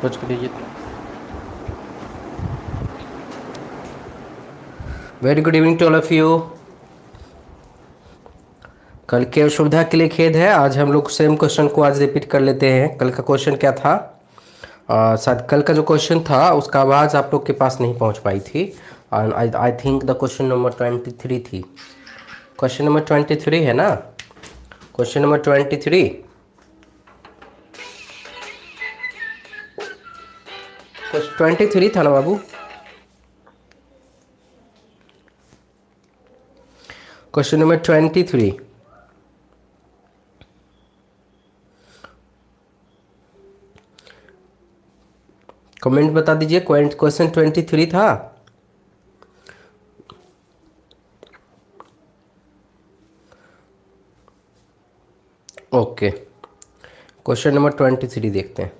कुछ कर दीजिए। Very good evening to all of you. कल की असुविधा के लिए खेद है। आज हम लोग सेम क्वेश्चन को आज रिपीट कर लेते हैं। कल का क्वेश्चन क्या था? शायद कल का जो क्वेश्चन था उसका आवाज़ आप लोग के पास नहीं पहुंच पाई थी। I think the question number 23 थी। क्वेश्चन नंबर 23 है ना? क्वेश्चन नंबर 23 23 था ना बाबू? Question number 23। कमेंट बता दीजिए। क्वेश्चन 23 था। ओके, क्वेश्चन नंबर 23 देखते हैं।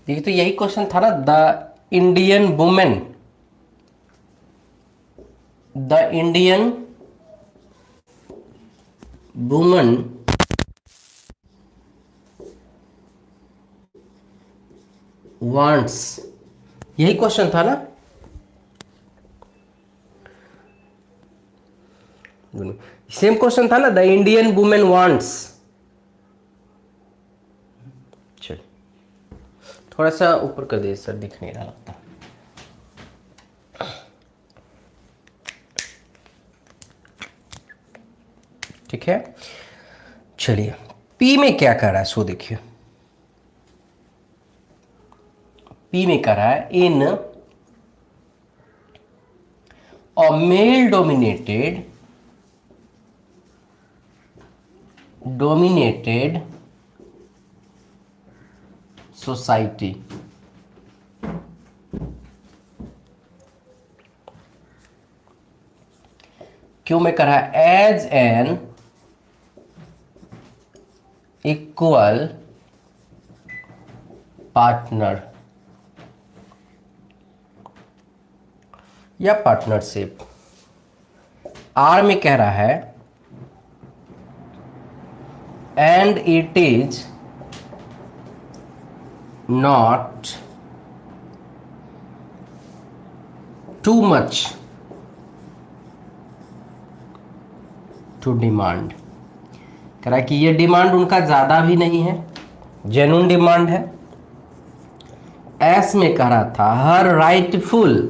देखिए, तो यही क्वेश्चन था ना। द इंडियन वुमन वांट्स, यही क्वेश्चन था ना? सेम क्वेश्चन था ना, द इंडियन वुमेन वांट्स। चल, थोड़ा सा ऊपर कर दे सर, दिख नहीं रहा लगता। ठीक है, चलिए। पी में क्या कर रहा है सो देखिए। पी में कर रहा है in a male dominated society. क्यों में कर रहा है एज एन इक्वल पार्टनर या पार्टनरशिप। आर में कह रहा है and it is not too much to demand. कह रहा है कि ये डिमांड उनका ज्यादा भी नहीं है, जेन्युइन डिमांड है। एस में कह रहा था हर राइटफुल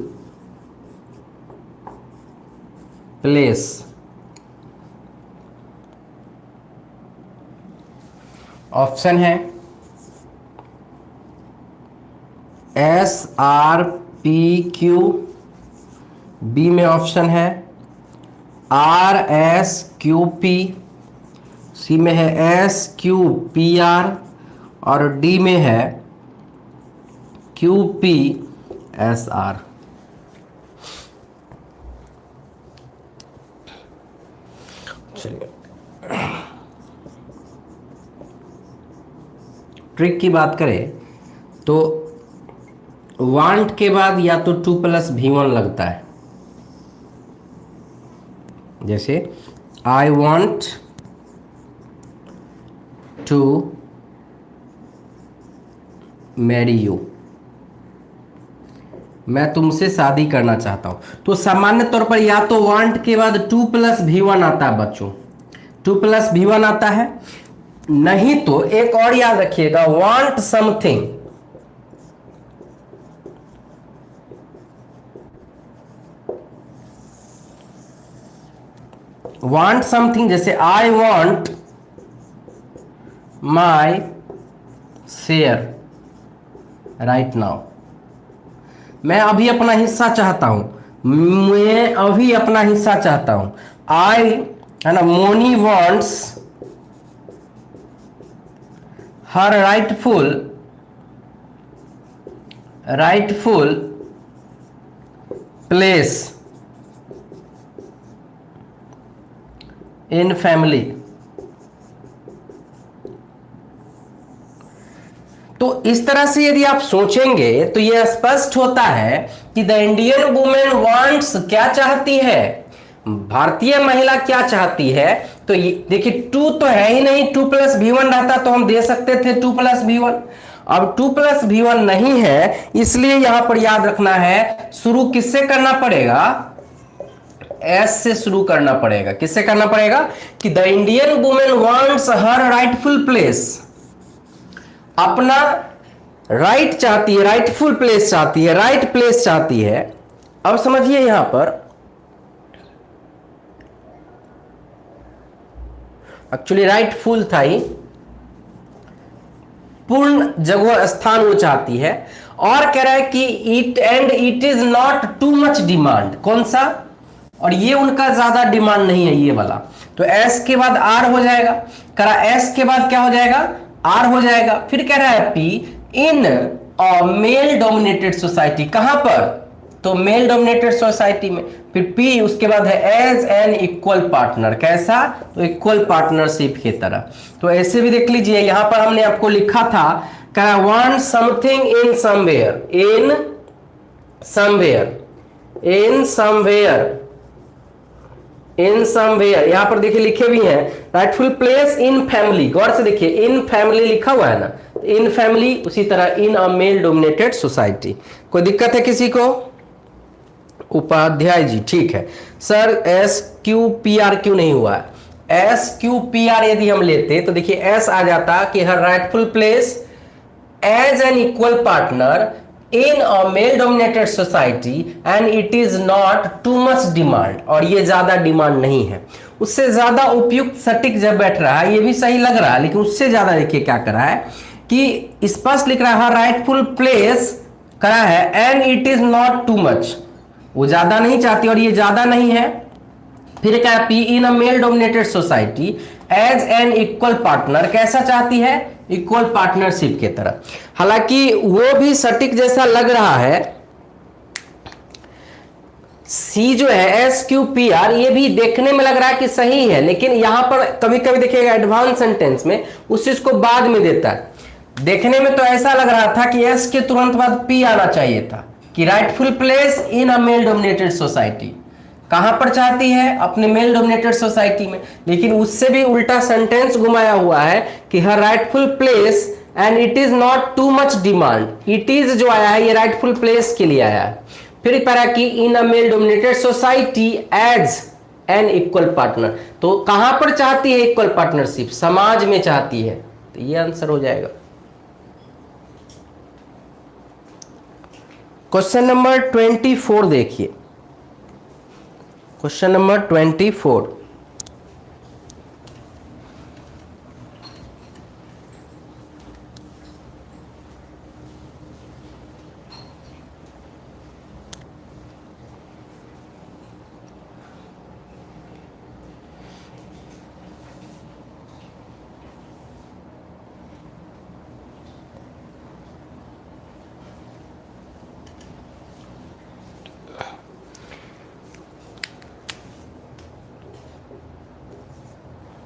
प्लेस ऑप्शन है SRPQ। बी में ऑप्शन है RSQP। सी में है SQPR और डी में है QPSR। चलिए, ट्रिक की बात करें तो वांट के बाद या तो 2+V1 लगता है। जैसे I want to marry you, मैं तुमसे शादी करना चाहता हूं। तो सामान्य तौर पर या तो वांट के बाद 2+V1 आता है बच्चों, 2+V1 आता है। नहीं तो एक और याद रखिएगा, वांट समथिंग, वांट समथिंग, जैसे I want my share right now, मैं अभी अपना हिस्सा चाहता हूं, मैं अभी अपना हिस्सा चाहता हूं। आई, है ना, Moni wants her rightful place in family. तो इस तरह से यदि आप सोचेंगे तो यह स्पष्ट होता है कि द इंडियन वुमेन वांट्स क्या चाहती है, भारतीय महिला क्या चाहती है। तो ये देखिए, टू तो है ही नहीं, 2+V1 रहता तो हम दे सकते थे 2+V1। अब 2+V1 नहीं है, इसलिए यहां पर याद रखना है, शुरू किससे करना पड़ेगा, एस से शुरू करना पड़ेगा। किससे करना पड़ेगा कि the Indian women wants her rightful place, अपना राइट चाहती है, राइटफुल प्लेस चाहती है, राइट प्लेस चाहती है। अब समझिए यहां पर एक्चुअली राइटफुल था ही, पूर्ण जगह स्थान वो चाहती है। और कह रहा है कि it is not too much demand, कौन सा, और ये उनका ज्यादा डिमांड नहीं है ये वाला। तो एस के बाद आर हो जाएगा, कह रहा एस के बाद क्या हो जाएगा, आर हो जाएगा। फिर कह रहा है P in male dominated society, कहां पर, तो मेल डोमिनेटेड सोसाइटी में। फिर पी उसके बाद है एज एन इक्वल पार्टनर, कैसा, तो इक्वल पार्टनरशिप की तरह। तो ऐसे भी देख लीजिए, यहां पर हमने आपको लिखा था, क्या want something in somewhere, in somewhere, in somewhere, in somewhere, यहां पर देखिए लिखे भी हैं, राइटफुल प्लेस इन फैमिली, गौर से देखिए इन फैमिली लिखा हुआ है ना, इन फैमिली, उसी तरह इन अ मेल डोमिनेटेड सोसाइटी। कोई दिक्कत है किसी को, उपाध्याय जी ठीक है sir, S Q P are क्यों नहीं हुआ है, एस क्यू पी आर यदि हम लेते तो देखिए एस आ जाता कि हर rightful place as an equal partner in a male dominated society and it is not too much demand, और ये ज्यादा डिमांड नहीं है। उससे ज्यादा उपयुक्त सटीक जब बैठ रहा है, ये भी सही लग रहा है, लेकिन उससे ज्यादा देखिए क्या करा है कि स्पष्ट लिख रहा है, राइटफुल प्लेस करा है and it is not too much, वो ज्यादा नहीं चाहती और ये ज्यादा नहीं है। फिर क्या, P in a male dominated society as an equal partner, कैसा चाहती है, इक्वल पार्टनरशिप की तरह। हालांकि वो भी सटीक जैसा लग रहा है, सी जो है एस क्यू पी आर, ये भी देखने में लग रहा है कि सही है, लेकिन यहां पर कभी कभी देखिएगा एडवांस सेंटेंस में उस चीज को बाद में देता है। देखने में तो ऐसा लग रहा था कि एस के तुरंत बाद पी आना चाहिए था, कि rightful place in a male dominated society, कहां पर चाहती है, अपने मेल डोमिनेटेड सोसाइटी में। लेकिन उससे भी उल्टा सेंटेंस घुमाया हुआ है कि हर rightful place and it is not too much demand, it is जो आया है ये राइटफुल प्लेस के लिए आया है। फिर पैरा की in a male dominated society as an equal partner, तो कहां पर चाहती है इक्वल पार्टनरशिप, समाज में चाहती है, तो ये आंसर हो जाएगा। क्वेश्चन नंबर 24 देखिए, क्वेश्चन नंबर 24,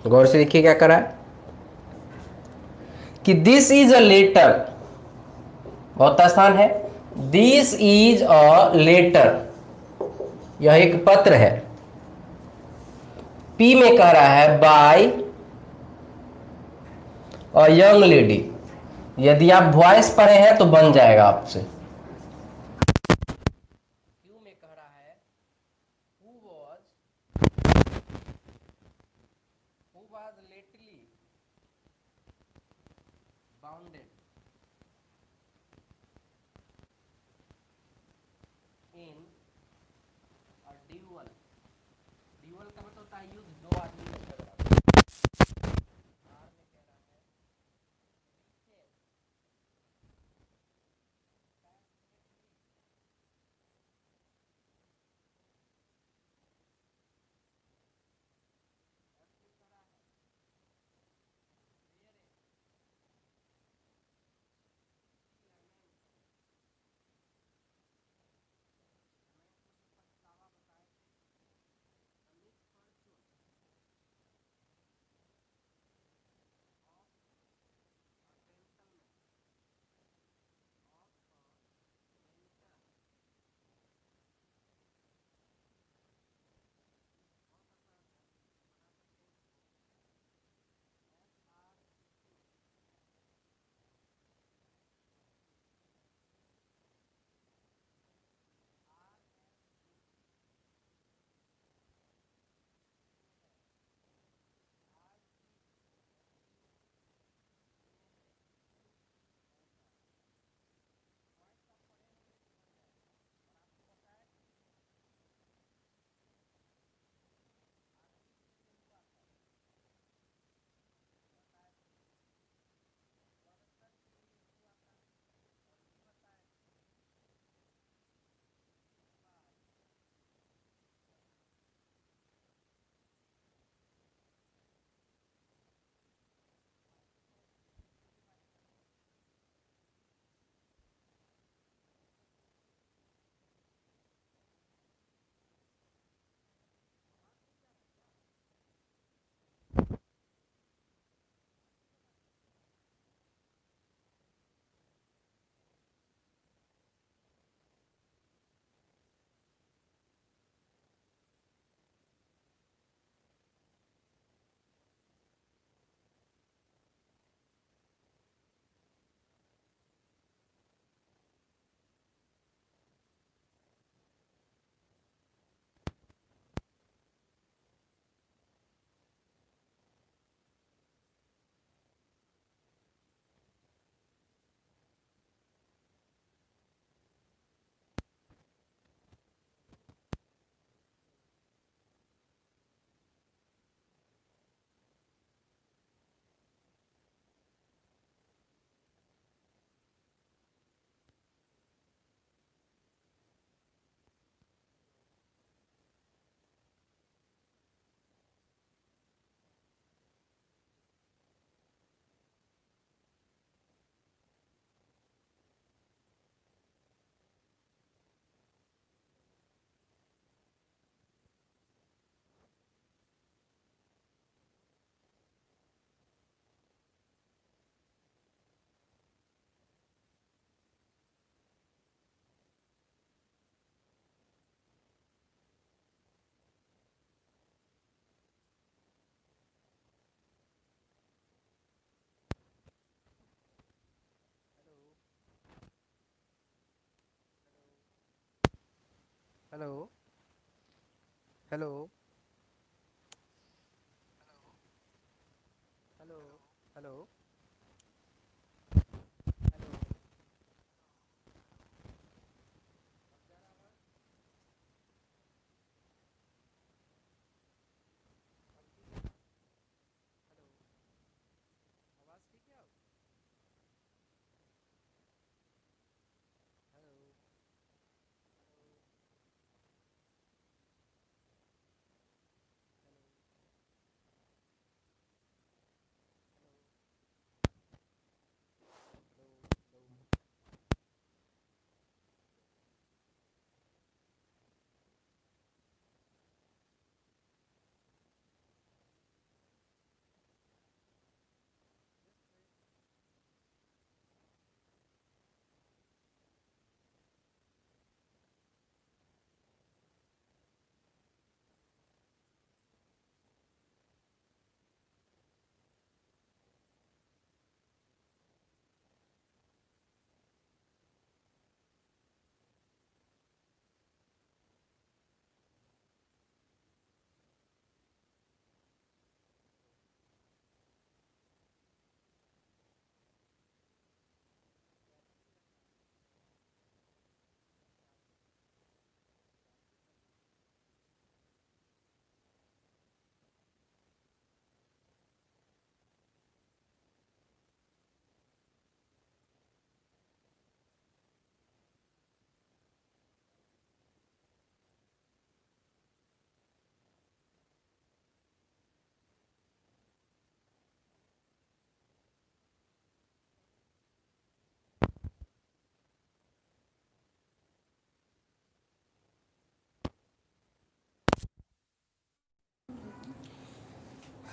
गौर से देखिए क्या करा है कि दिस इज अ लेटर, बहुत आसान है, दिस इज अ लेटर, यह एक पत्र है। पी में कह रहा है बाय अ यंग लेडी, यदि आप वॉइस पढ़े हैं तो बन जाएगा आपसे। क्यू में कह रहा है who was lately bounded in a dual, dual का मतलब होता है युद्ध, दो आदमी का झगड़ा। आर में कह रहा है हेलो हेलो हेलो हेलो आवाज ठीक है अब? हेलो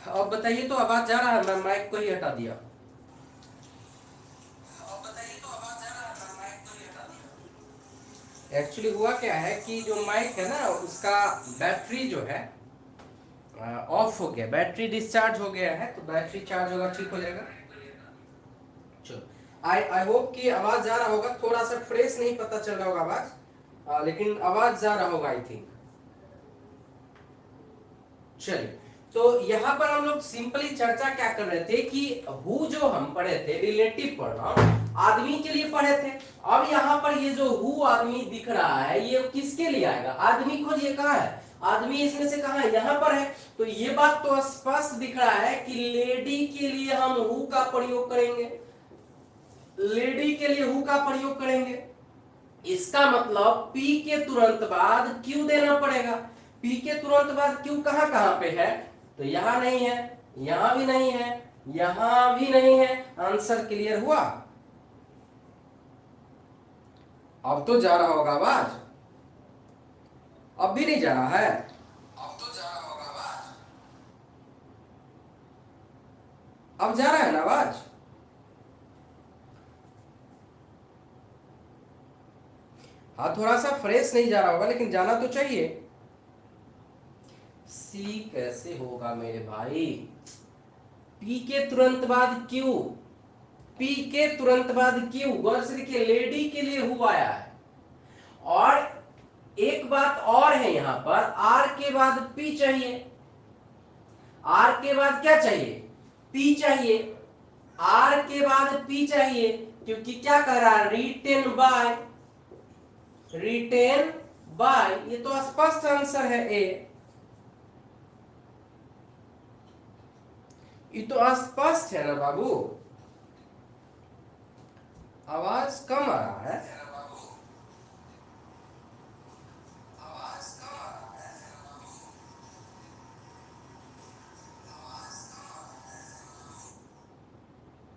अब बताइए तो आवाज जा रहा है? मैं माइक को ही हटा दिया। अब बताइए तो आवाज जा रहा है? मैं माइक को ही हटा दिया। एक्चुअली हुआ क्या है कि जो माइक है ना उसका बैटरी जो है ऑफ हो गया, बैटरी डिस्चार्ज हो गया है, तो बैटरी चार्ज होगा, ठीक हो जाएगा। चलो, आई आई होप कि आवाज जा रहा होगा। थोड़ा सा फ्रेश नहीं पता चल रहा होगा आवाज, लेकिन आवाज जा रहा होगा आई थिंक। चलिए, तो यहाँ पर हम लोग सिंपली चर्चा क्या कर रहे थे कि हु जो हम पढ़े थे रिलेटिव प्रोनाउन आदमी के लिए पढ़े थे। अब यहाँ पर ये जो हु आदमी दिख रहा है ये किसके लिए आएगा? आदमी खोजिए, कहाँ है आदमी? इसमें से कहाँ है? यहाँ पर है। तो ये बात तो स्पष्ट दिख रहा है कि लेडी के लिए हम हु का प्रयोग करेंगे, लेडी के लिए हु का प्रयोग करेंगे। इसका मतलब P के तुरंत बाद Q देना पड़ेगा। P के तुरंत बाद Q कहां कहां पे है? तो यहां नहीं है, यहां भी नहीं है, यहां भी नहीं है। आंसर क्लियर हुआ? अब तो जा रहा होगा आवाज? अब भी नहीं जा रहा है? अब तो जा रहा होगा आवाज? अब जा रहा है ना आवाज? हाँ, थोड़ा सा फ्रेश नहीं जा रहा होगा लेकिन जाना तो चाहिए। सी कैसे होगा मेरे भाई? पी के तुरंत बाद क्यू, पी के तुरंत बाद क्यू। गौर से देखिए, लेडी के लिए हु आया है। और एक बात और है, यहां पर आर के बाद पी चाहिए। आर के बाद क्या चाहिए? पी चाहिए। आर के बाद पी चाहिए, क्योंकि क्या कह रहा है? Written by, written by. ये तो स्पष्ट आंसर है ए। ये तो स्पष्ट है ना बाबू? आवाज कम आ रहा है।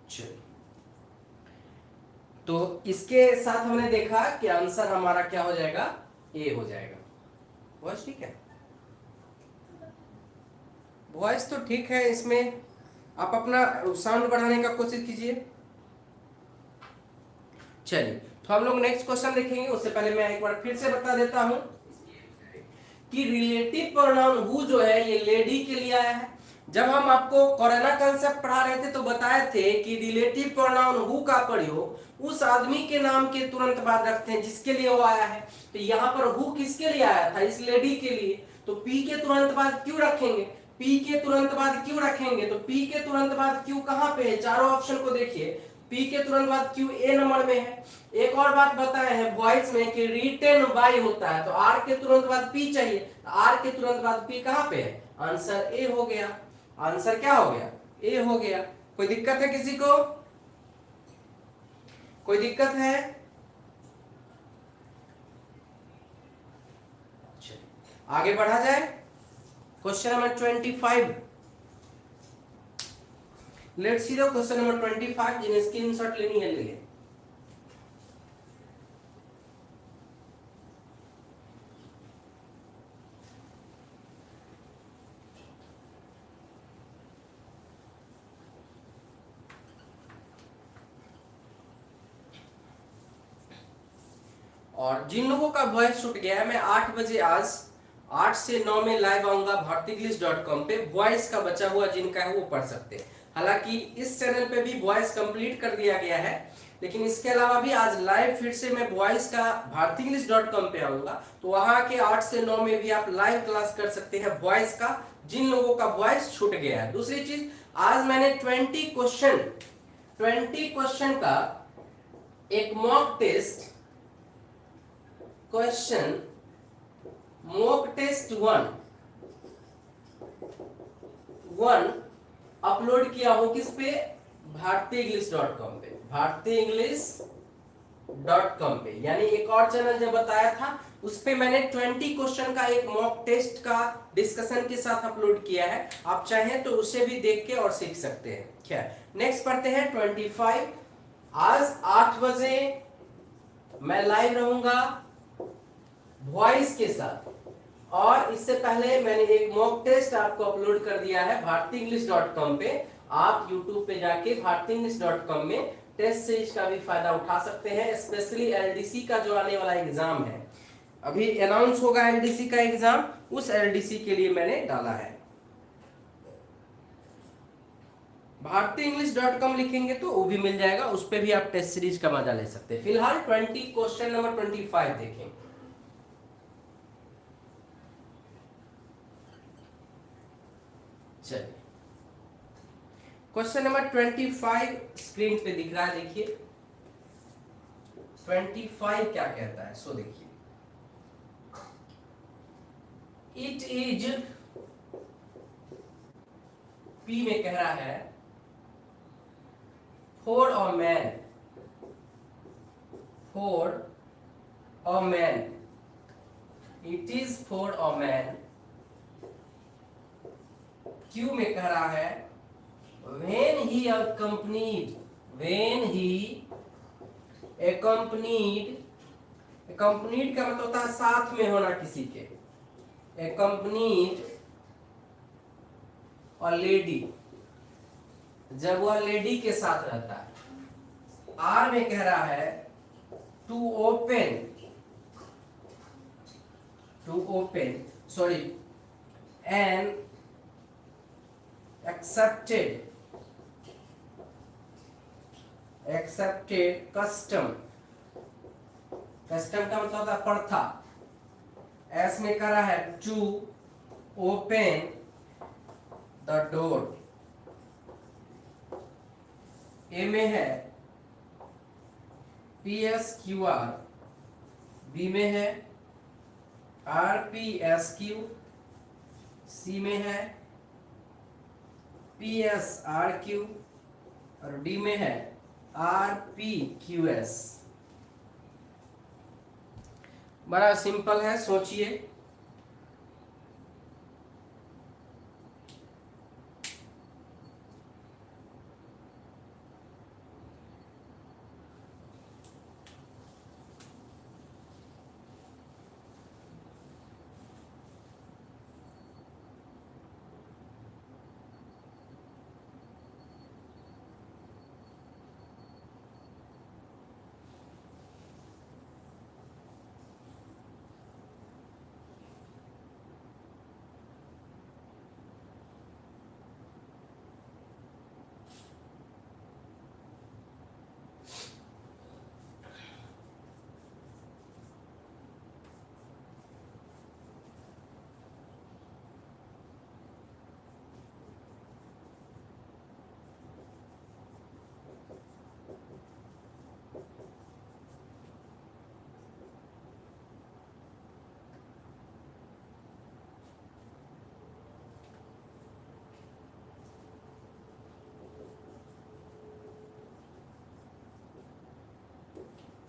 चलिए, तो इसके साथ हमने देखा कि आंसर हमारा क्या हो जाएगा? ए हो जाएगा। वॉइस ठीक है, वॉइस तो ठीक है। इसमें आप अपना साउंड बढ़ाने का कोशिश कीजिए। चलिए, तो हम लोग नेक्स्ट क्वेश्चन देखेंगे। उससे पहले मैं एक बार फिर से बता देता हूं कि रिलेटिव प्रोनाउन हु जो है ये लेडी के लिए आया है। जब हम आपको कोरोना कंसेप्ट पढ़ा रहे थे तो बताए थे कि रिलेटिव प्रोनाउन हु का प्रयोग उस आदमी के नाम के तुरंत बाद रखते हैं जिसके लिए वो आया है। तो यहाँ पर हु किसके लिए आया था? इस लेडी के लिए। तो पी के तुरंत बाद क्यों रखेंगे? पी के तुरंत बाद क्यों रखेंगे? तो पी के तुरंत बाद क्यों कहां पे है? चारों ऑप्शन को देखिए, पी के तुरंत बाद क्यू ए नंबर में है। एक और बात बताए हैं वॉइस में कि रिटेन बाय होता है, तो आर के तुरंत बाद पी चाहिए, आर के तुरंत बाद पी कहां पे है? आंसर ए हो गया। आंसर क्या हो गया? ए हो गया। कोई दिक्कत है किसी को? कोई दिक्कत है? आगे बढ़ा जाए। Question number 25। Let's see the question number 25। जिन्हें स्क्रीनशॉट लेनी है ले ले। और जिन लोगों का वॉइस छूट गया है, मैं 8 बजे आज 8 से 9 में लाइव आऊंगा bhartinglish.com पे। वॉइस का बचा हुआ जिनका है वो पढ़ सकते हैं। हालांकि इस चैनल पे भी वॉइस कंप्लीट कर दिया गया है, लेकिन इसके अलावा भी आज लाइव फिर से मैं वॉइस का bhartinglish.com पे आऊंगा, तो वहां के 8 से 9 में भी आप लाइव क्लास कर सकते हैं वॉइस का, जिन लोगों का वॉइस छूट गया है। दूसरी चीज, आज मैंने 20 क्वेश्चन का एक mock test question mock test one upload किया हो किस पे? bhartinglish.com पे। bhartinglish.com पे, यानी एक और चैनल जो बताया था उस पे मैंने 20 क्वेश्चन का एक मॉक टेस्ट का डिस्कशन के साथ अपलोड किया है। आप चाहें तो उसे भी देख के और सीख सकते हैं। क्या नेक्स्ट पढ़ते हैं 25। आज 8 बजे मैं लाइव रहूंगा वॉइस के साथ, और इससे पहले मैंने एक मॉक टेस्ट आपको अपलोड कर दिया है bhartinglish.com पे। आप YouTube पे जाके bhartinglish.com में टेस्ट सीरीज का भी फायदा उठा सकते हैं। स्पेशली एलडीसी का जो आने वाला एग्जाम है, अभी अनाउंस होगा एलडीसी का एग्जाम, उस एलडीसी के लिए मैंने डाला है। bhartinglish.com लिखेंगे तो वो भी मिल जाएगा, उस पे भी आप टेस्ट सीरीज का मजा ले सकते हैं। फिलहाल 20 क्वेश्चन नंबर 25 देखें। चलिए, क्वेश्चन नंबर 25 स्क्रीन पे दिख रहा है, देखिए 25 क्या कहता है, सो देखिए। इट इज, पी में कह रहा है for a man, it is for a man. Q में कह रहा है when he accompanied, accompanied का मतलब होता है साथ में होना किसी के। accompanied और लेडी, जब वह लेडी के साथ रहता है। आर में कह रहा है to open sorry an accepted custom का मतलब होता है प्रथा। एस में करा है टू ओपन द डोर। ए में है PSQR, बी में है RPSQ, सी में है PSRQ और डी में है RPQS। बड़ा सिंपल है, सोचिए।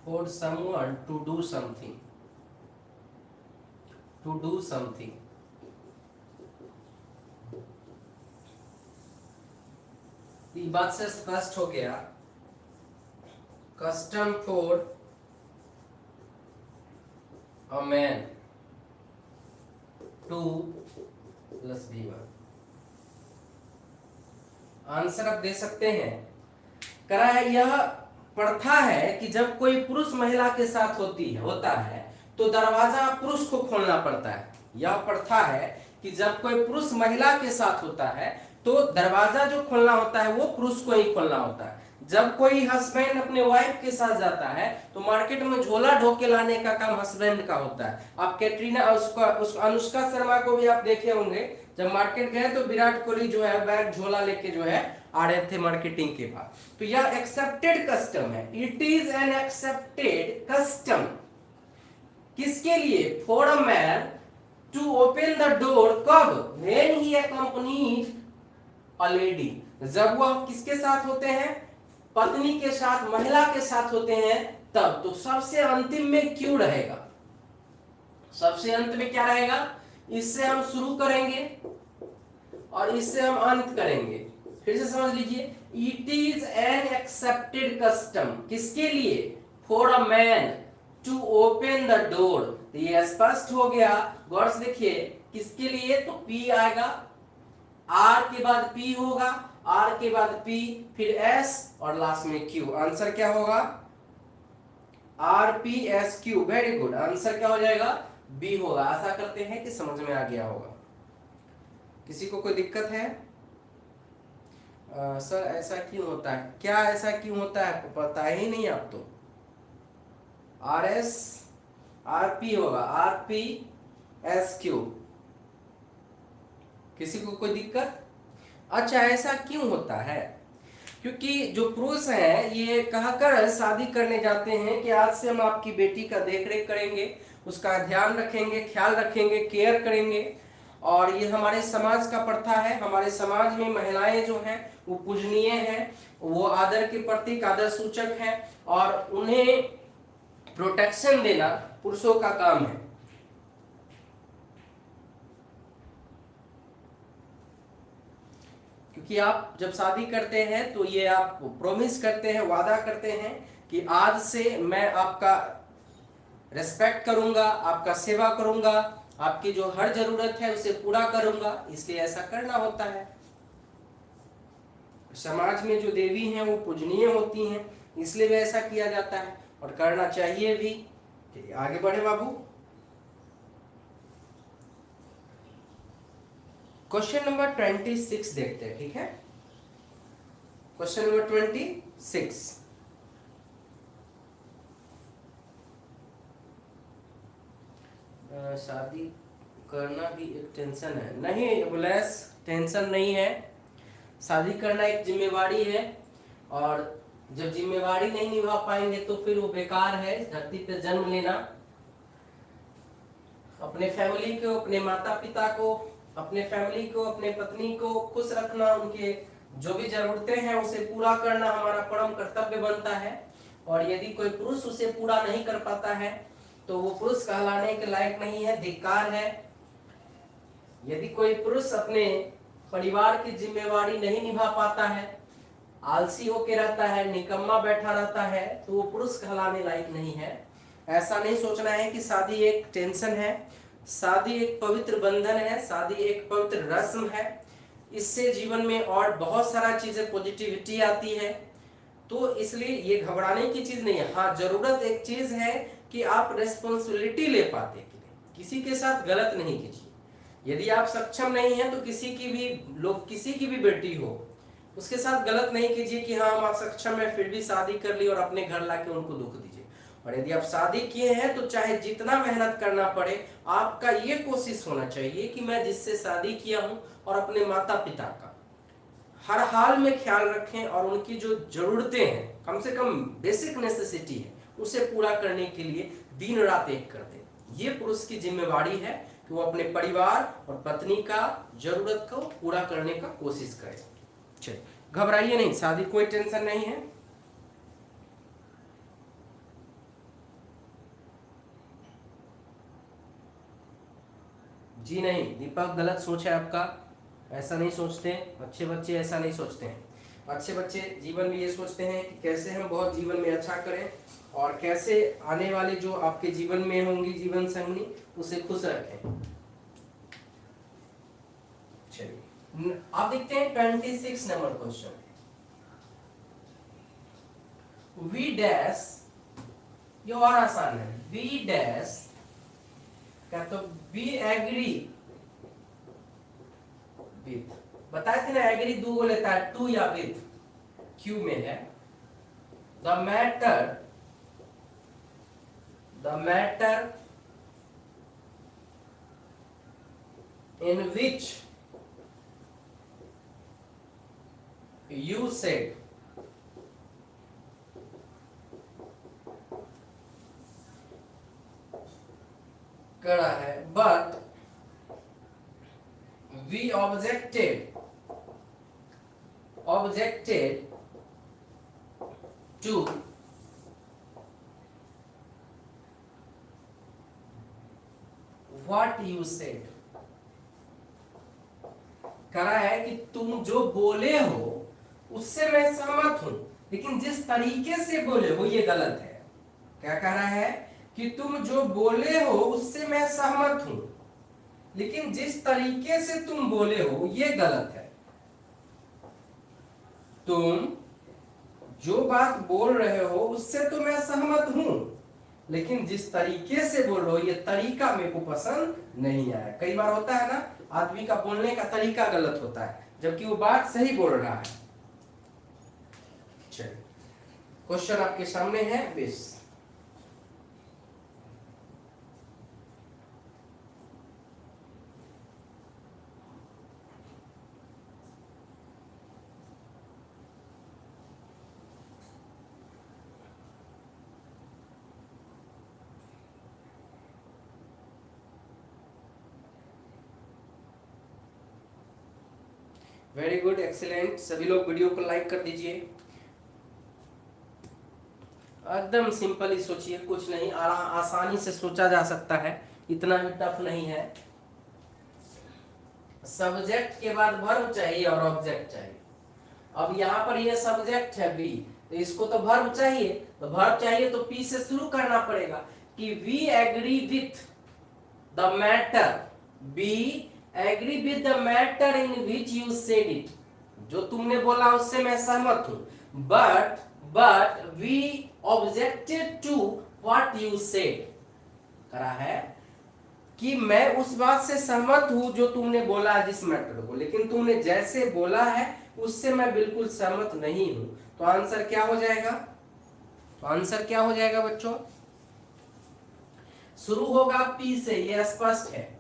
for someone to do something, to do something. ये बात से स्पष्ट हो गया, custom for a man two plus B1। Answer आप दे सकते हैं। करा है, यह प्रथा है कि जब कोई पुरुष महिला के साथ होता है तो दरवाजा पुरुष को खोलना पड़ता है। यह प्रथा है कि जब कोई पुरुष महिला के साथ होता है तो दरवाजा जो खोलना होता है वो पुरुष को ही खोलना होता है। जब कोई हस्बैंड अपने वाइफ के साथ जाता है तो मार्केट में झोला ढो के लाने का काम हस्बैंड का होता है। आप कैटरीना उस अनुष्का शर्मा को भी आप देखे होंगे, जब मार्केट गए तो विराट कोहली जो है बैग झोला लेके जो है आ रहे थे मार्केटिंग के बाद। तो यह एक्सेप्टेड कस्टम है, it is an accepted custom. किसके लिए? For a man to open the door, कब? When he accompanied a lady, जब वह किसके साथ होते हैं? पत्नी के साथ, महिला के साथ होते हैं तब। तो सबसे अंतिम में क्यों रहेगा? सबसे अंत में क्या रहेगा? इससे हम शुरू करेंगे और इससे हम अंत करेंगे। फिर से समझ लीजिए, it is an accepted custom, किसके लिए? For a man to open the door. तो ये स्पष्ट हो गया, गौर से देखिए, किसके लिए? तो P आएगा, R के बाद P होगा, R के बाद P, फिर S और लास्ट में Q। आंसर क्या होगा? RPSQ। वेरी गुड, आंसर क्या हो जाएगा? B होगा। आशा करते हैं कि समझ में आ गया होगा। किसी को कोई दिक्कत है? सर ऐसा क्यों होता है? क्या ऐसा क्यों होता है पता ही नहीं आप तो। RP होगा, RPSQ। किसी को कोई दिक्कत? अच्छा, ऐसा क्यों होता है? क्योंकि जो पुरुष हैं ये कहकर शादी करने जाते हैं कि आज से हम आपकी बेटी का देखरेख करेंगे, उसका ध्यान रखेंगे, ख्याल रखेंगे, केयर करेंगे। और ये हमारे समाज का प्रथा है। हमारे समाज में महिलाएं जो हैं वो पूजनीय हैं, वो आदर के प्रतीक, आदर सूचक हैं और उन्हें प्रोटेक्शन देना पुरुषों का काम है। क्योंकि आप जब शादी करते हैं तो ये आप प्रॉमिस करते हैं, वादा करते हैं कि आज से मैं आपका रेस्पेक्ट करूंगा, आपका सेवा करूंगा, आपकी जो हर जरूरत है उसे पूरा करूंगा, इसलिए ऐसा करना होता है। समाज में जो देवी हैं वो पूजनीय होती हैं, इसलिए भी ऐसा किया जाता है और करना चाहिए भी। आगे बढ़े बाबू। क्वेश्चन नंबर 26 देखते हैं, ठीक है? Question number 26। शादी करना भी एक टेंशन है? नहीं बुलेस, टेंशन नहीं है। शादी करना एक जिम्मेवारी है और जब जिम्मेवारी नहीं निभा पाएंगे तो फिर वो बेकार है। धरती पे जन्म लेना, अपने फैमिली को, अपने माता पिता को, अपने फैमिली को, अपने पत्नी को खुश रखना, उनके जो भी जरूरतें हैं उसे पूरा करना हमारा परम कर्तव्य बनता है। और यदि कोई पुरुष उसे पूरा नहीं कर पाता है तो वो पुरुष कहलाने के लायक नहीं है, धिक्कार है। यदि कोई पुरुष अपने परिवार की जिम्मेवारी नहीं निभा पाता है, आलसी होके रहता है, निकम्मा बैठा रहता है, तो वो पुरुष कहलाने लायक नहीं है। ऐसा नहीं सोचना है कि शादी एक टेंशन है। शादी एक पवित्र बंधन है, शादी एक पवित्र रस्म है। इससे जीवन में और बहुत सारा चीजें पॉजिटिविटी आती है, तो इसलिए ये घबराने की चीज नहीं है। हाँ, जरूरत एक चीज है कि आप रेस्पॉन्सिबिलिटी ले पाते कि किसी के साथ गलत नहीं कीजिए। यदि आप सक्षम नहीं है तो किसी की भी बेटी हो उसके साथ गलत नहीं कीजिए कि हाँ हम सक्षम है फिर भी शादी कर ली और अपने घर लाके उनको दुख दीजिए। और यदि आप शादी किए हैं तो चाहे जितना मेहनत करना पड़े, आपका ये कोशिश होना चाहिए कि मैं जिससे शादी किया हूं और अपने माता पिता का हर हाल में ख्याल रखें और उनकी जो जरूरतें हैं, कम से कम बेसिक नेसेसिटी है, उसे पूरा करने के लिए दिन रात एक कर दें। ये पुरुष की जिम्मेवारी है कि वो अपने परिवार और पत्नी का जरूरत को पूरा करने का कोशिश करे। चलिए, घबराइए नहीं, शादी कोई टेंशन नहीं है। जी नहीं, दीपक गलत सोच है आपका, ऐसा नहीं सोचते। अच्छे बच्चे ऐसा नहीं सोचते हैं। अच्छे बच्चे जीवन में ये सोचते हैं कि कैसे हम बहुत जीवन में अच्छा करें और कैसे आने वाले जो आपके जीवन में होंगी जीवन संगनी उसे खुश रखें। चलिए आप देखते हैं 26 नंबर क्वेश्चन। वी डैश, ये और आसान है। वी डैश क्या, तो वी एग्री विथ, बताए थे ना एग्री दो लेता है, टू या विथ, क्यू में है। The matter, the matter in which you said, करा है, but we objected, objected to what you said. करा है कि तुम जो बोले हो उससे मैं सहमत हूं, लेकिन जिस तरीके से बोले हो ये गलत है। क्या कह रहा है कि तुम जो बोले हो उससे मैं सहमत हूं, लेकिन जिस तरीके से तुम बोले हो ये गलत है। तुम जो बात बोल रहे हो उससे तो मैं सहमत हूं, लेकिन जिस तरीके से बोल रहे हो ये तरीका मेरे को पसंद नहीं आया। कई बार होता है ना, आदमी का बोलने का तरीका गलत होता है जबकि वो बात सही बोल रहा है। चलिए क्वेश्चन आपके सामने है 20। Very good, excellent. सभी लोग वीडियो को लाइक कर दीजिए। एकदम सिंपल ही सोचिए, कुछ नहीं, आसानी से सोचा जा सकता है, इतना भी टफ नहीं है। सब्जेक्ट के बाद वर्ब चाहिए और ऑब्जेक्ट चाहिए। अब यहाँ पर ये सब्जेक्ट है बी, तो इसको तो वर्ब चाहिए, तो वर्ब चाहिए तो पी से शुरू करना पड़ेगा कि we agree with the matter, be agree with the matter in which you said it, जो तुमने बोला उससे मैं सहमत हूं, but we objected to what you said. करा है कि मैं उस बात से सहमत हूं जो तुमने बोला है जिस मैटर को, लेकिन तुमने जैसे बोला है उससे मैं बिल्कुल सहमत नहीं हूं। तो आंसर क्या हो जाएगा? तो आंसर क्या हो जाएगा बच्चों? शुरू होगा पी से, ये स्पष्ट है।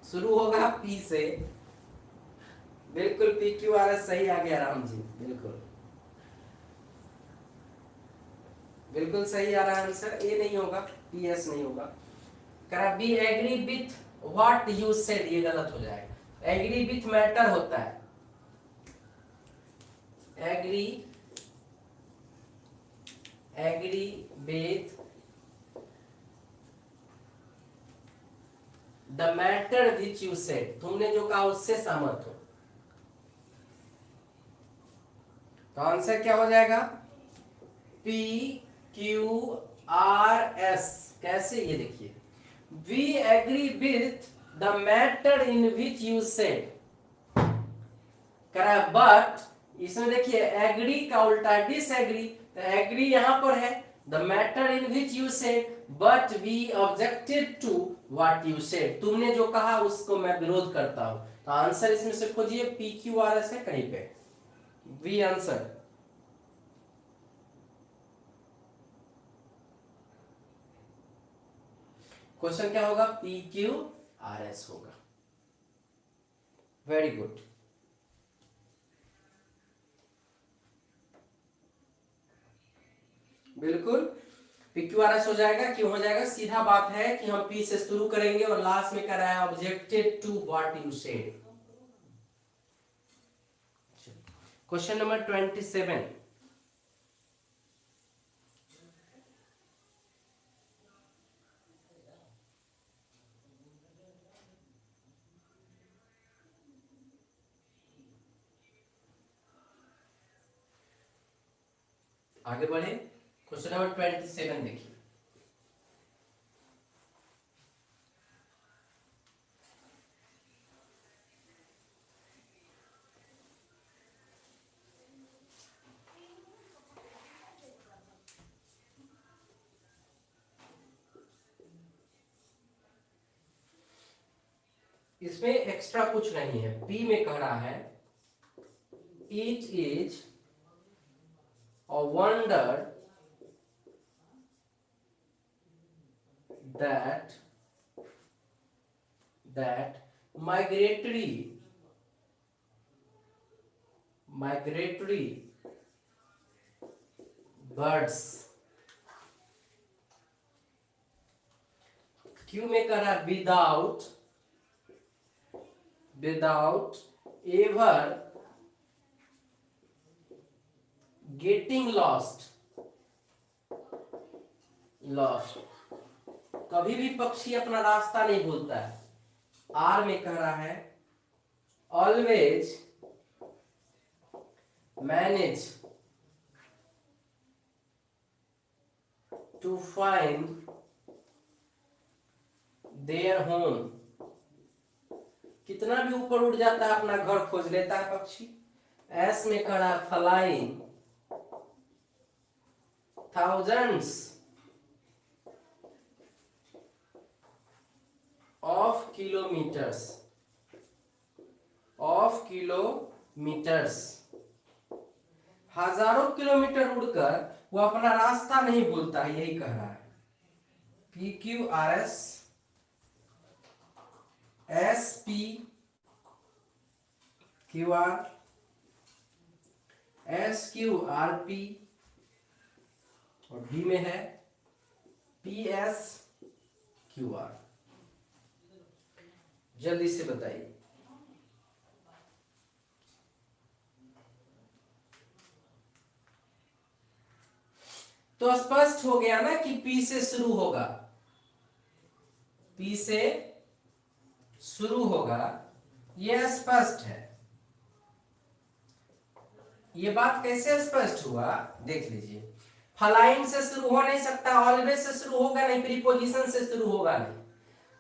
शुरू होगा पी से, बिल्कुल पी क्यू आर एस सही आ गया राम जी, बिल्कुल बिल्कुल सही आ रहा है आंसर। ए नहीं होगा, पी एस नहीं होगा। करा be agree with what you said, ये गलत हो जाएगा। एग्री विथ मैटर होता है, agree with the matter which you said, तुमने जो कहा उससे सहमत हो। तो आंसर क्या हो जाएगा? P Q R S. कैसे? ये देखिए, we agree with the matter in which you said, करा बट, इसमें देखिए एग्री का उल्टा डिसएग्री, तो एग्री यहां पर है, the matter in which you said, but we objected to what you said, तुमने जो कहा उसको मैं विरोध करता हूं। तो आंसर इसमें से खोजिए, पी क्यू आर एस है कहीं पे, वी आंसर। क्वेश्चन क्या होगा? पी क्यू आर एस होगा। Very good. बिल्कुल PQRS हो जाएगा। क्यों हो जाएगा? सीधा बात है कि हम P से शुरू करेंगे और लास्ट में कर रहा है objected to what you said. Question number 27। आगे बढ़े, क्वेश्चन नंबर 27 देखिए। इसमें एक्स्ट्रा कुछ नहीं है, पी में कह रहा है it is a wonder that migratory birds, क्यों में कह रहा है without ever getting lost, कभी भी पक्षी अपना रास्ता नहीं भूलता है। आर में कह रहा है always manage to find their home, कितना भी ऊपर उड़ जाता है अपना घर खोज लेता है पक्षी। एस में कह रहा है फ्लाइंग thousands of kilometers, हजारों किलोमीटर उड़कर वो अपना रास्ता नहीं भूलता है, यही कह रहा है। PQRS SPQR SQRP और बी में है PSQR। जल्दी से बताइए। तो स्पष्ट हो गया ना कि P से शुरू होगा, P से शुरू होगा, यह स्पष्ट है। ये बात कैसे स्पष्ट हुआ देख लीजिए। फ्लाइंग से शुरू हो नहीं सकता, ऑलवेज से शुरू होगा नहीं, प्रीपोजिशन से शुरू होगा नहीं।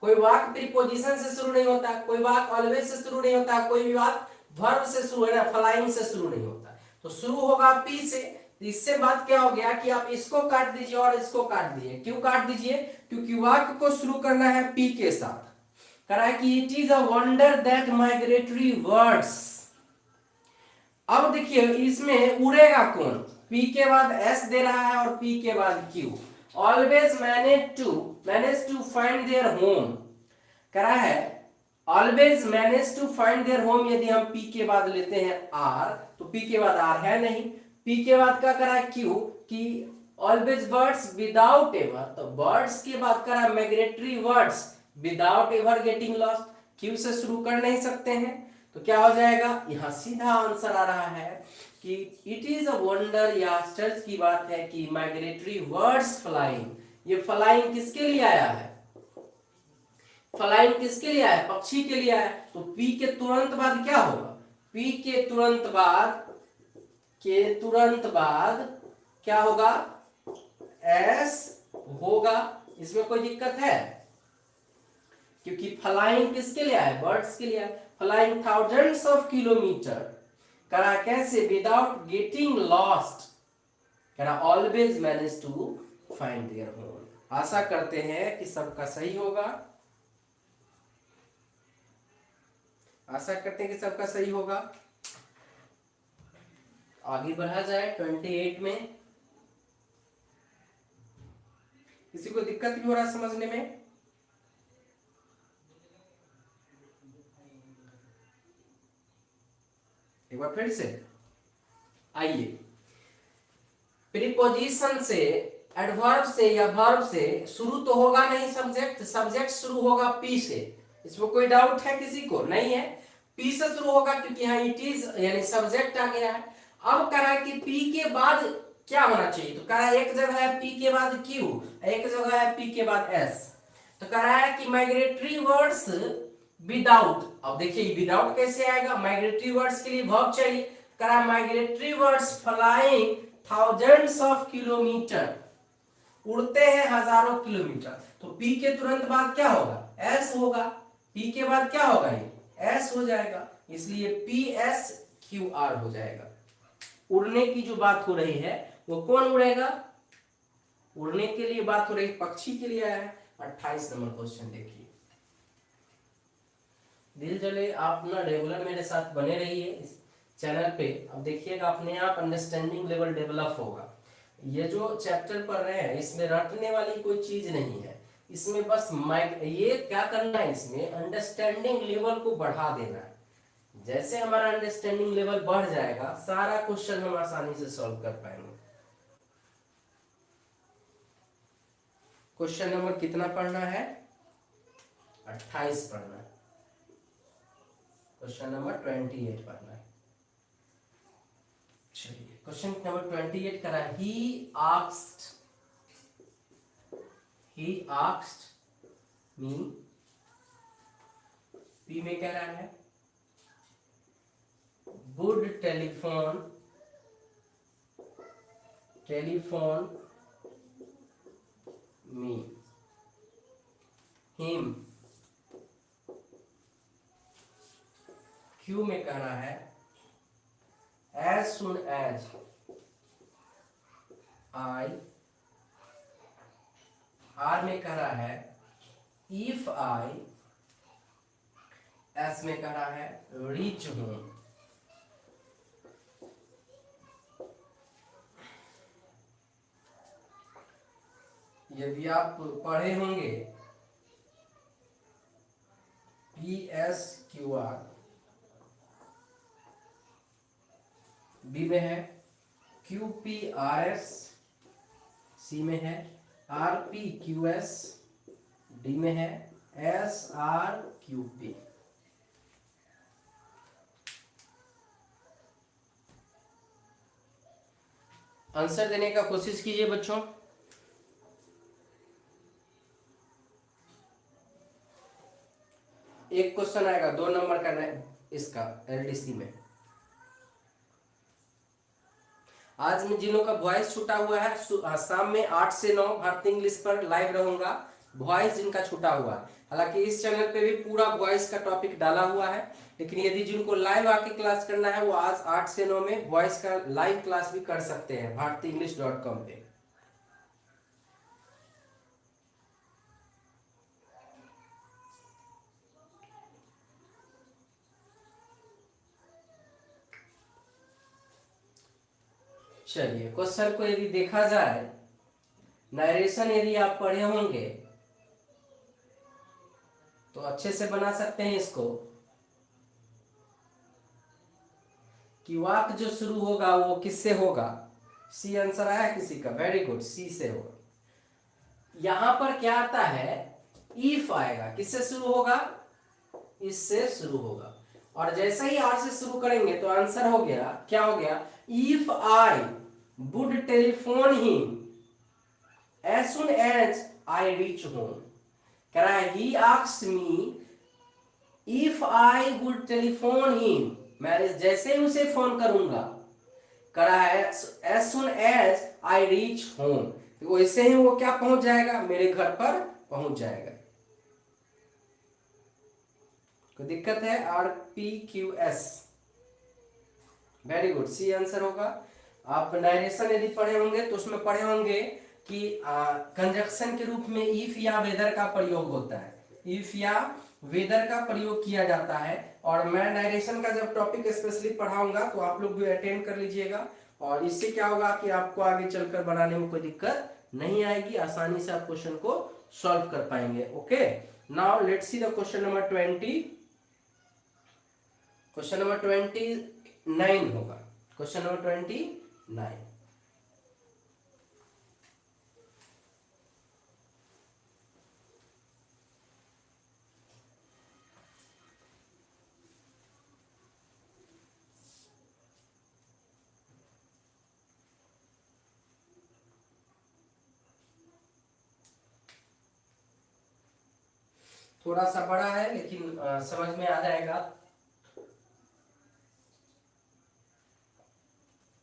कोई वाक्य प्रीपोजिशन से शुरू नहीं होता, कोई वाक्य ऑलवेज से शुरू नहीं होता, कोई भी वाक्य वर्ब से शुरू है ना, फ्लाइंग से शुरू नहीं होता। तो शुरू होगा पी से। तो इससे बात क्या हो गया कि आप इसको काट दीजिए और इसको काट दीजिए। क्यों काट दीजिए? क्योंकि वाक्य को शुरू करना है पी के साथ। कह रहा है कि it is a wonder that migratory words. अब देखिए इसमें उड़ेगा कौन? पी के बाद एस दे रहा है और पी के बाद Q. Always manage to find their home. कह रहा है always manage to find their home. यदि हम पी के बाद लेते हैं आर, तो पी के बाद आर है नहीं, पी के बाद क्या करा है क्यू कि ऑलवेज वर्ड्स विदाउट एवर। तो वर्ड्स के बाद करा migratory words without ever getting lost. Q से शुरू कर नहीं सकते हैं, तो क्या हो जाएगा? यहां सीधा आंसर आ रहा है कि इट इज अ वंडर। या आश्चर्य की बात है कि माइग्रेटरी वर्ड्स फ्लाइंग। ये फ्लाइंग किसके लिए आया है? फ्लाइंग किसके लिए आया है? पक्षी के लिए आया है। तो पी के तुरंत बाद क्या होगा? पी के तुरंत बाद क्या होगा? एस होगा। इसमें कोई दिक्कत है? क्योंकि फ्लाइंग किसके लिए आया? बर्ड्स के लिए आया। Flying thousands of kilometre. करा कैसे? Without getting lost. करा always manage to find their home. आशा करते हैं कि सबका सही होगा। आशा करते हैं कि सबका सही होगा। आगे बढ़ा जाए 28 में। किसी को दिक्कत भी हो रहा है समझने में? एक बार फिर से आइए। प्रीपोजिशन से, एडवर्ब से या वर्ब से शुरू तो होगा नहीं सब्जेक्ट। सब्जेक्ट शुरू होगा पी से। इसमें कोई डाउट है किसी को? नहीं है। पी से शुरू होगा क्योंकि यहाँ इट इज यानी सब्जेक्ट आ गया है। अब कह रहा है कि पी के बाद क्या होना चाहिए? तो कह रहा है एक जगह है पी के बाद क्यू, एक जगह है पी के बाद एस। तो कह रहा है कि माइग्रेटरी वर्ड्स विदाउट। अब देखिए विदाउट कैसे आएगा? माइग्रेटरी वर्ड्स के लिए वर्ब चाहिए। कह रहा है migratory words flying thousands of kilometre, उड़ते हैं हजारों किलोमीटर। तो पी के तुरंत बाद क्या होगा, एस होगा। पी के बाद क्या होगा, ये एस हो जाएगा, इसलिए पी एस क्यू आर हो जाएगा। उड़ने की जो बात हो रही है वो कौन उड़ेगा, उड़ने के लिए बात हो रही, पक्षी के लिए आया है। 28 नंबर क्वेश्चन देखिए। दिल जले आप ना रेगुलर मेरे साथ बने रहिए इस चैनल पे। अब देखिएगा अपने आप अंडरस्टैंडिंग लेवल डेवलप होगा। ये जो चैप्टर पढ़ रहे हैं इसमें रटने वाली कोई चीज नहीं है, इसमें बस माइक ये क्या करना है, इसमें अंडरस्टैंडिंग लेवल को बढ़ा देना है। जैसे हमारा अंडरस्टैंडिंग लेवल बढ़ जाएगा सारा क्वेश्चन हम आसानी से सॉल्व कर पाएंगे। क्वेश्चन नंबर कितना पढ़ना है, 28 पढ़ना है। क्वेश्चन नंबर 28 पढ़ना है। चलिए क्वेश्चन नंबर 28 करा है। ही आस्क्ड मी, पी में कह रहा है would telephone me him. Q में कह रहा है as soon as I, R में कह रहा है if I, एस में कह रहा है रीच होम। यदि आप पढ़े होंगे P S Q R, B में है Q P R S, C में है R P Q S, D में है S R Q P. Answer देने का कोशिश कीजिए बच्चों। एक क्वेश्चन आएगा 2 नंबर का इसका एलडीसी में। आज में जिन लोगों का वॉइस छूटा हुआ है शाम में 8 से 9 भारतीय इंग्लिश पर लाइव रहूंगा। वॉइस जिनका छूटा हुआ है, हालांकि इस चैनल पे भी पूरा वॉइस का टॉपिक डाला हुआ है, लेकिन यदि जिनको लाइव आके क्लास करना है वो आज 8 से 9 में वॉइस का लाइव क्लास भी कर सकते हैं bharatienglish.com पे। चलिए क्वेश्चन को यदि देखा जाए, नरेशन यदि आप पढ़े होंगे तो अच्छे से बना सकते हैं इसको कि वाक्य जो शुरू होगा वो किससे होगा। सी आंसर आया किसी का, वेरी गुड, सी से होगा। यहां पर क्या आता है, इफ आएगा, किससे शुरू होगा, इससे शुरू होगा। और जैसे ही आर से शुरू करेंगे तो आंसर हो गया, क्या हो गया, if I would telephone him as soon as I reach home। कह रहा है he asked me if I would telephone him, मैं जैसे ही उसे फोन करूंगा, कह रहा है as soon as I reach home, तो वैसे ही वो क्या पहुंच जाएगा, मेरे घर पर पहुंच जाएगा। कोई दिक्कत है, R P Q S, very good, C answer होगा। आप डायरेक्शन यदि पढ़े होंगे तो उसमें पढ़े होंगे कि कंजक्शन के रूप में इफ या वेदर का प्रयोग होता है, इफ या वेदर का प्रयोग किया जाता है। और मैं डायरेक्शन का जब टॉपिक स्पेशली पढ़ाऊंगा तो आप लोग भी अटेंड कर लीजिएगा, और इससे क्या होगा कि आपको आगे चलकर बनाने में कोई दिक्कत नहीं आएगी, आसानी से आप क्वेश्चन को सॉल्व कर पाएंगे। Okay, now let's see the question number 20। Question number 29 होगा, क्वेश्चन नंबर 29। थोड़ा सा बड़ा है लेकिन समझ में आ जाएगा,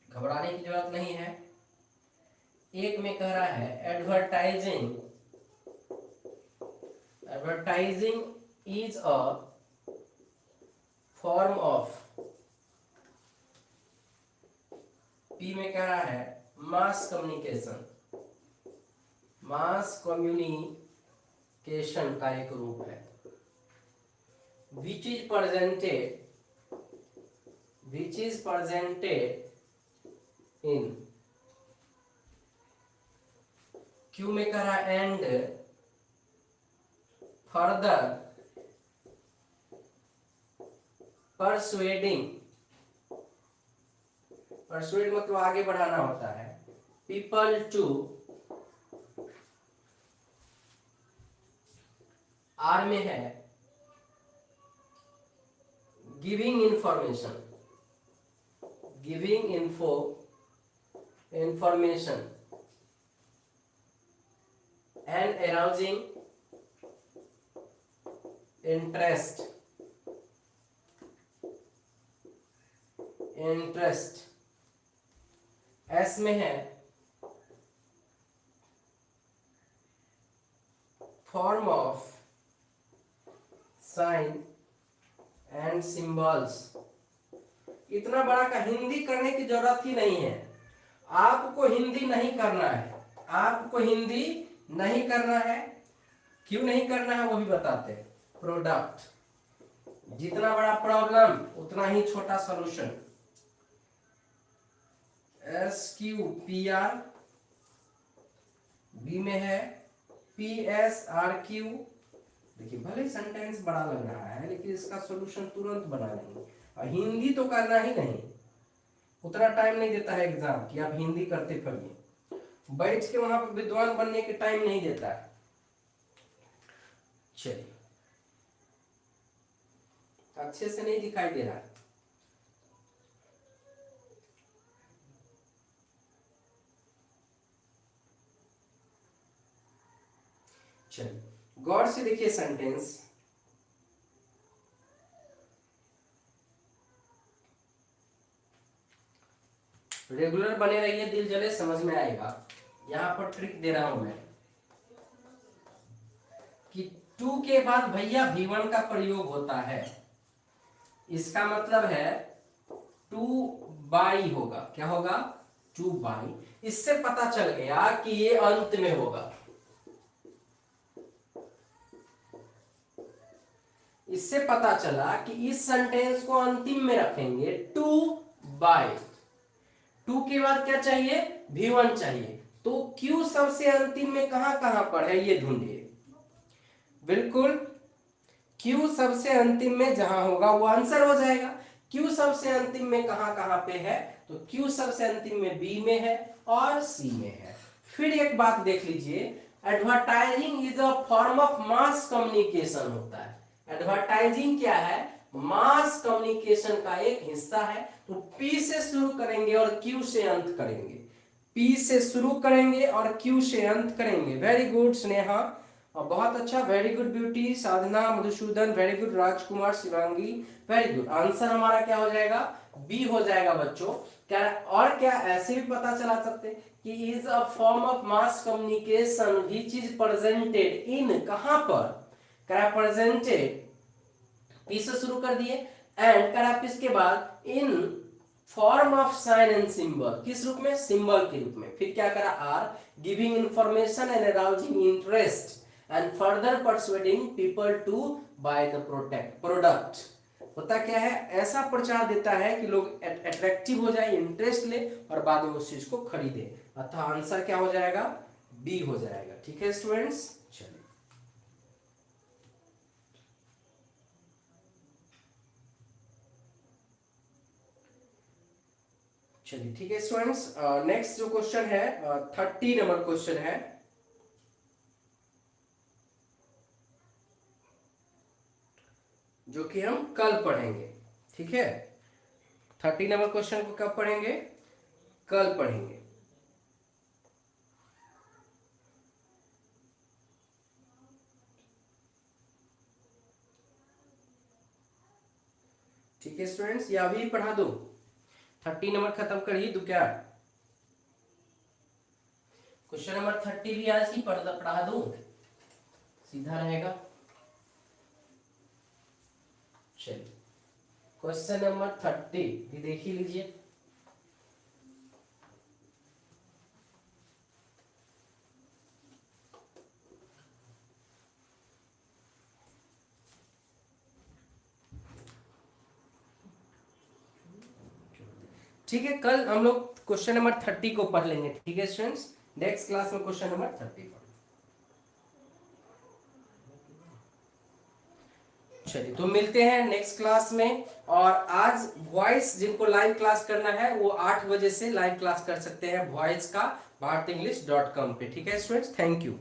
घबराने की जरूरत नहीं है। एक में कह रहा है advertising, advertising is a form of, P में कह रहा है मास कम्युनिकेशन, मास कम्युनिकेशन का एक रूप है, which is presented in, Q में कह रहा एंड फर्दर परसुएडिंग, परसुएड मतलब आगे बढ़ाना होता है, पीपल टू, आर में है giving information, giving information and arousing interest, S में है form of sine and symbols. इतना बड़ा का हिंदी करने की जरूरत ही नहीं है, आपको हिंदी नहीं करना है, आपको हिंदी नहीं करना है, क्यों नहीं करना है वो भी बताते हैं। प्रोडक्ट, जितना बड़ा प्रॉब्लम उतना ही छोटा सॉल्यूशन, SQPR, बी में है PSRQ। देखिए भले सेंटेंस बड़ा लग रहा है लेकिन इसका सॉल्यूशन तुरंत बना लेंगे, और हिंदी तो करना ही नहीं, उतना टाइम नहीं देता है एग्जाम कि आप हिंदी करते फिरिए, बैठ के वहां पर विद्वान बनने के टाइम नहीं देता है। चलिए, अच्छे से नहीं दिखाई दे रहा है, चलिए गौर से देखिए सेंटेंस, रेगुलर बने रहिए, दिल जले समझ में आएगा। यहां पर ट्रिक दे रहा हूं मैं कि टू के बाद भैया V1 का प्रयोग होता है, इसका मतलब है टू बाई होगा, क्या होगा, टू बाई। इससे पता चल गया कि ये अंत में होगा, इससे पता चला कि इस सेंटेंस को अंतिम में रखेंगे, टू बाई, टू के बाद क्या चाहिए, V1 चाहिए, तो Q सबसे अंतिम में कहां कहां पर है ये ढूंढिए। बिल्कुल Q सबसे अंतिम में जहां होगा वो आंसर हो जाएगा। Q सबसे अंतिम में कहां कहां पे है, तो Q सबसे अंतिम में B में है और C में है। फिर एक बात देख लीजिए, advertising is a form of mass communication होता है। एडवर्टाइजिंग क्या है, मास कम्युनिकेशन का एक हिस्सा है। तो P से शुरू करेंगे और Q से अंत करेंगे, P से शुरू करेंगे और Q से अंत करेंगे। वेरी गुड स्नेहा, और बहुत अच्छा, वेरी गुड ब्यूटी, साधना, मधुसूदन, वेरी गुड, राजकुमार, शिवांगी, वेरी गुड। आंसर हमारा क्या हो जाएगा, बी हो जाएगा बच्चों। क्या और क्या ऐसे भी पता चला सकते कि is a form of mass communication which is presented in, कहां पर, क्या प्रेजेंटेड, पी से शुरू कर दिए, एंड करा इसके बाद in form of sine and symbol, किस रूप में, सिंबल के रूप में। फिर क्या करा, R, giving information and arousing interest and further persuading people to buy the product. होता क्या है, ऐसा प्रचार देता है कि लोग अट्रैक्टिव हो जाए, इंटरेस्ट ले और बाद में उस चीज को खरीदे। अतः आंसर क्या हो जाएगा, बी हो जाएगा। ठीक है स्टूडेंट्स, चलिए चलिए ठीक है स्टूडेंट्स, नेक्स्ट जो क्वेश्चन है 30 नंबर क्वेश्चन है, जो कि हम कल पढ़ेंगे। ठीक है, 30 नंबर क्वेश्चन को कब पढ़ेंगे, कल पढ़ेंगे। ठीक है स्टूडेंट्स, या अभी पढ़ा दो, 30 नंबर खत्म कर ही दो क्या। क्वेश्चन नंबर 30 भी आज ही पढ़ा दूं, सीधा रहेगा। चलिए क्वेश्चन नंबर 30 भी देख ही लीजिए। ठीक है, कल हम लोग क्वेश्चन नंबर 30 को पढ़ लेंगे। ठीक है स्टूडेंट्स, नेक्स्ट क्लास में क्वेश्चन नंबर 30 पढ़। चलिए तो मिलते हैं नेक्स्ट क्लास में। और आज वॉइस जिनको लाइव क्लास करना है वो 8 बजे से लाइव क्लास कर सकते हैं वॉइस का, bharateenglish.com पे। ठीक है स्टूडेंट्स, थैंक यू।